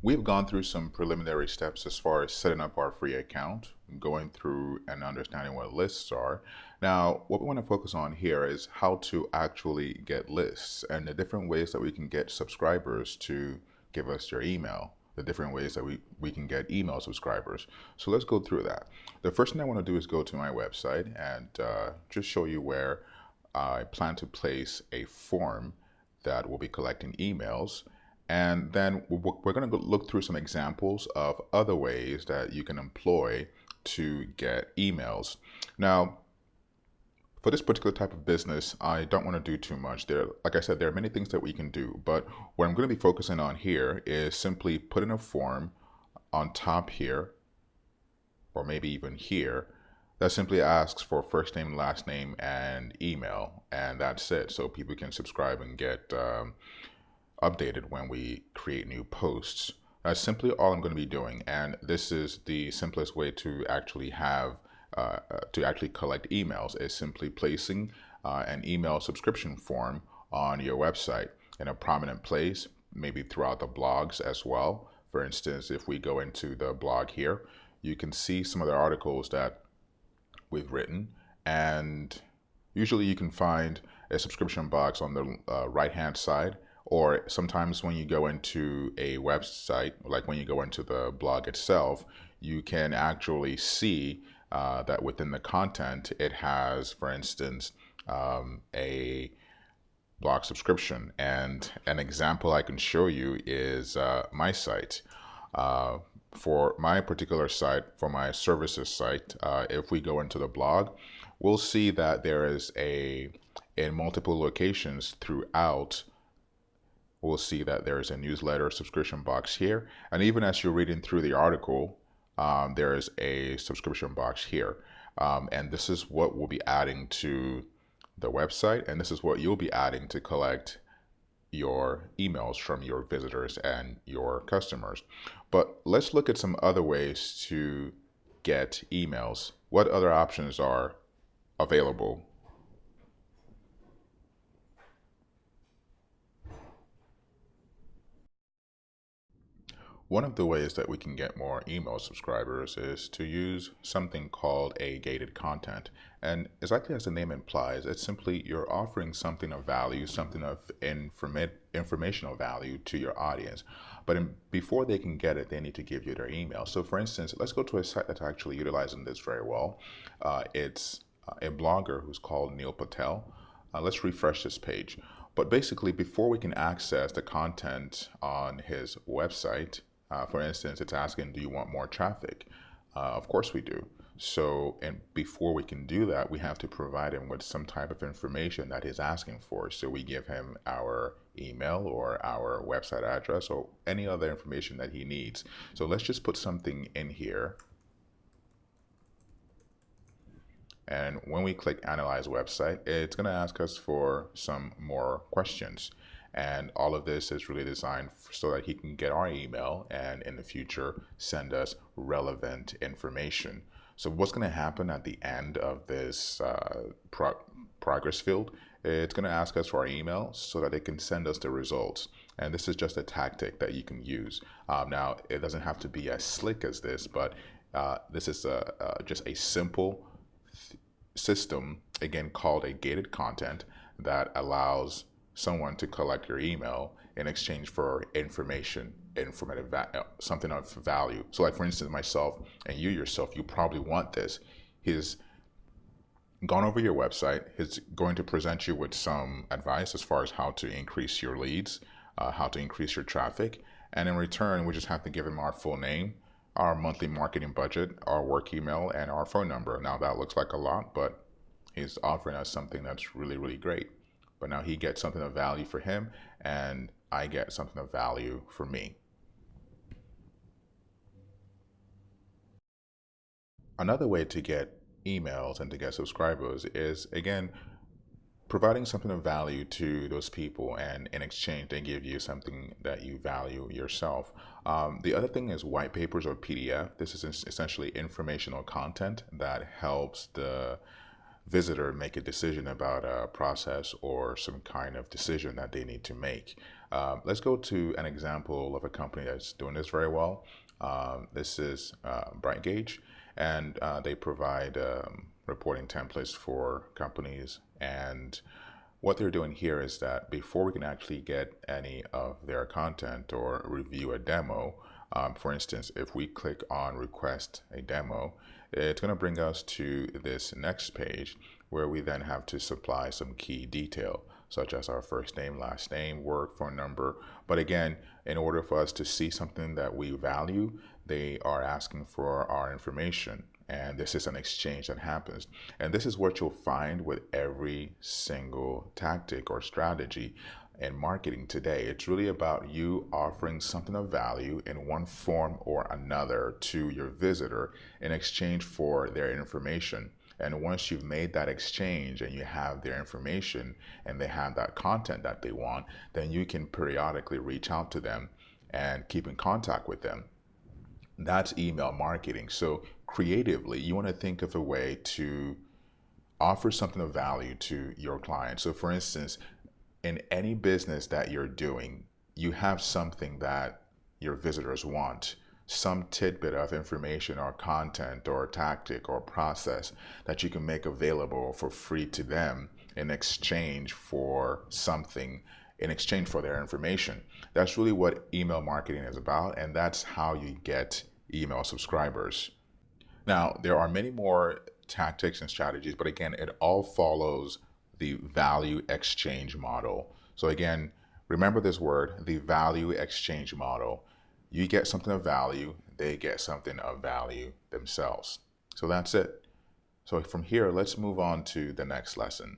we've gone through some preliminary steps as far as setting up our free account, going through and understanding what lists are. Now, what we want to focus on here is how to actually get lists and the different ways that we can get subscribers to give us their email, the different ways that we can get email subscribers. So let's go through that. The first thing I want to do is go to my website and just show you where I plan to place a form that will be collecting emails. And then we're going to look through some examples of other ways that you can employ to get emails. Now, for this particular type of business, I don't want to do too much. Like I said, there are many things that we can do, but what I'm going to be focusing on here is simply putting a form on top here, or maybe even here, that simply asks for first name, last name, and email, and that's it. So people can subscribe and get updated when we create new posts. That's simply all I'm going to be doing, and this is the simplest way to actually have to actually collect emails, is simply placing an email subscription form on your website in a prominent place, maybe throughout the blogs as well. For instance, if we go into the blog here, you can see some of the articles that we've written, and usually you can find a subscription box on the right hand side, or sometimes when you go into a website, like when you go into the blog itself, you can actually see that within the content it has, for instance, a blog subscription. And an example I can show you is my site. For my particular site, for my services site, if we go into the blog, we'll see that there is in multiple locations throughout, we'll see that there's a newsletter subscription box here. And even as you're reading through the article, there is a subscription box here. And this is what we'll be adding to the website, and this is what you'll be adding to collect your emails from your visitors and your customers. But let's look at some other ways to get emails. What other options are available? One of the ways that we can get more email subscribers is to use something called a gated content. And exactly as the name implies, it's simply you're offering something of value, something of informational value to your audience. But before they can get it, they need to give you their email. So for instance, let's go to a site that's actually utilizing this very well. It's a blogger who's called Neil Patel. Let's refresh this page. But basically, before we can access the content on his website, for instance, it's asking, do you want more traffic? Of course we do. So, and before we can do that, we have to provide him with some type of information that he's asking for. So we give him our email or our website address or any other information that he needs. So let's just put something in here. And when we click Analyze Website, it's going to ask us for some more questions. And all of this is really designed so that he can get our email and in the future send us relevant information. So what's going to happen at the end of this progress field? It's going to ask us for our email so that it can send us the results. And this is just a tactic that you can use. Now, it doesn't have to be as slick as this, but this is just a simple system, again called a gated content, that allows someone to collect your email in exchange for information, something of value. So like for instance, myself and you yourself, you probably want this. He's gone over your website. He's going to present you with some advice as far as how to increase your leads, how to increase your traffic. And in return, we just have to give him our full name, our monthly marketing budget, our work email, and our phone number. Now that looks like a lot, but he's offering us something that's really, really great. But now he gets something of value for him, and I get something of value for me. Another way to get emails and to get subscribers is, again, providing something of value to those people, and in exchange they give you something that you value yourself. The other thing is white papers or PDF. This is essentially informational content that helps the visitor make a decision about a process or some kind of decision that they need to make. Let's go to an example of a company that's doing this very well. This is BrightGauge, and they provide reporting templates for companies. And what they're doing here is that before we can actually get any of their content or review a demo, for instance, if we click on request a demo, it's going to bring us to this next page where we then have to supply some key detail, such as our first name, last name, work, phone number. But again, in order for us to see something that we value, they are asking for our information. And this is an exchange that happens. And this is what you'll find with every single tactic or strategy in marketing today. It's really about you offering something of value in one form or another to your visitor in exchange for their information. And once you've made that exchange and you have their information and they have that content that they want, then you can periodically reach out to them and keep in contact with them. That's email marketing. So creatively, you want to think of a way to offer something of value to your client. So for instance, in any business that you're doing, you have something that your visitors want, some tidbit of information or content or tactic or process that you can make available for free to them in exchange for something, in exchange for their information. That's really what email marketing is about, and that's how you get email subscribers. Now, there are many more tactics and strategies, but again, it all follows the value exchange model. So again, remember this word, the value exchange model. You get something of value, they get something of value themselves. So that's it. So from here, let's move on to the next lesson.